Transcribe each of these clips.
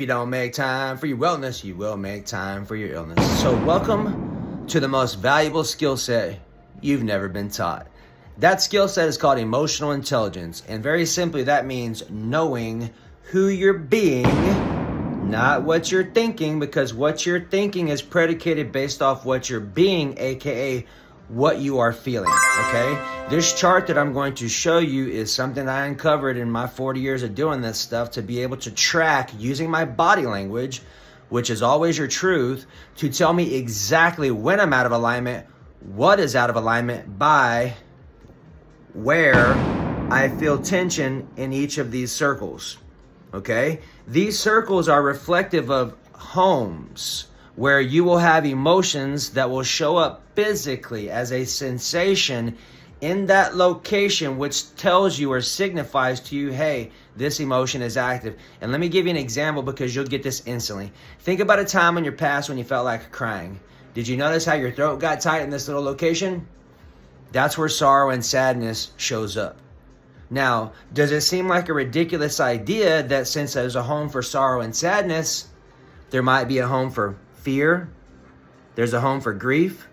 If you don't make time for your wellness, you will make time for your illness. So welcome to the most valuable skill set you've never been taught. That skill set is called emotional intelligence. And very simply, that means knowing who you're being, not what you're thinking, because what you're thinking is predicated based off what you're being, aka what you are feeling, okay? This chart that I'm going to show you is something I uncovered in my 40 years of doing this stuff to be able to track using my body language, which is always your truth, to tell me exactly when I'm out of alignment, what is out of alignment by where I feel tension in each of these circles, okay? These circles are reflective of homes where you will have emotions that will show up physically as a sensation in that location, which tells you or signifies to you, hey, this emotion is active. And let me give you an example because you'll get this instantly. Think about a time in your past when you felt like crying. Did you notice how your throat got tight in this little location? That's where sorrow and sadness shows up. Now, does it seem like a ridiculous idea that since there's a home for sorrow and sadness, there might be a home for fear, there's a home for grief,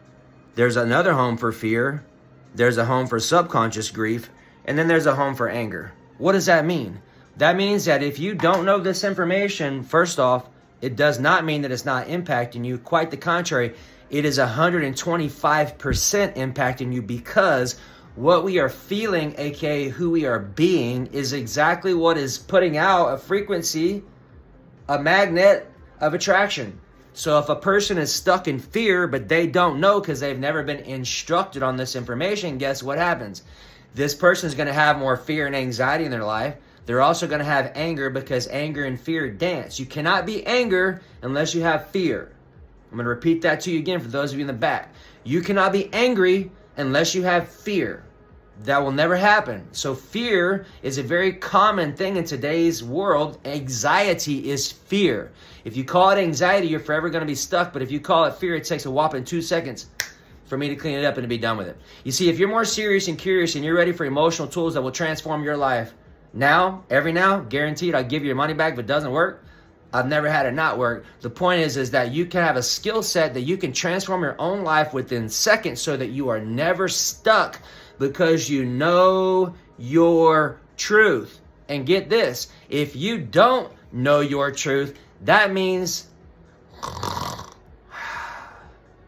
there's another home for fear, there's a home for subconscious grief, and then there's a home for anger? What does that mean? That means that if you don't know this information, first off, it does not mean that it's not impacting you. Quite the contrary, it is 125% impacting you, because what we are feeling, aka who we are being, is exactly what is putting out a frequency, a magnet of attraction. So if a person is stuck in fear, but they don't know because they've never been instructed on this information, guess what happens? This person is going to have more fear and anxiety in their life. They're also going to have anger, because anger and fear dance. You cannot be anger unless you have fear. I'm going to repeat that to you again for those of you in the back. You cannot be angry unless you have fear. That will never happen. So fear is a very common thing in today's world. Anxiety is fear. If you call it anxiety, you're forever going to be stuck. But if you call it fear, it takes a whopping 2 seconds for me to clean it up and to be done with it. You see, if you're more serious and curious and you're ready for emotional tools that will transform your life now, every now, guaranteed, I'll give you your money back if it doesn't work. I've never had it not work. The point is that you can have a skill set that you can transform your own life within seconds so that you are never stuck, because you know your truth. And get this, if you don't know your truth, that means,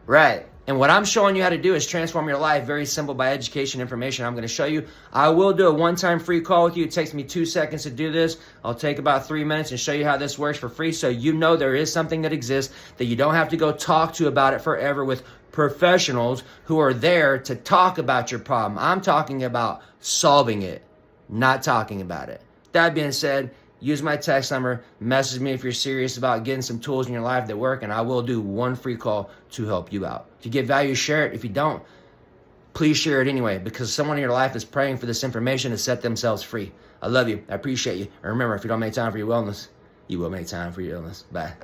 right. And what I'm showing you how to do is transform your life. Very simple, by education, information. I'm going to show you. I will do a one-time free call with you. It takes me 2 seconds to do this. I'll take about 3 minutes and show you how this works for free, so you know there is something that exists that you don't have to go talk to about it forever with professionals who are there to talk about your problem. I'm talking about solving it, not talking about it. That being said, use my text number, message me if you're serious about getting some tools in your life that work, and I will do one free call to help you out. If you get value, share it. If you don't, please share it anyway, because someone in your life is praying for this information to set themselves free. I love you. I appreciate you. And remember, if you don't make time for your wellness, you will make time for your illness. Bye.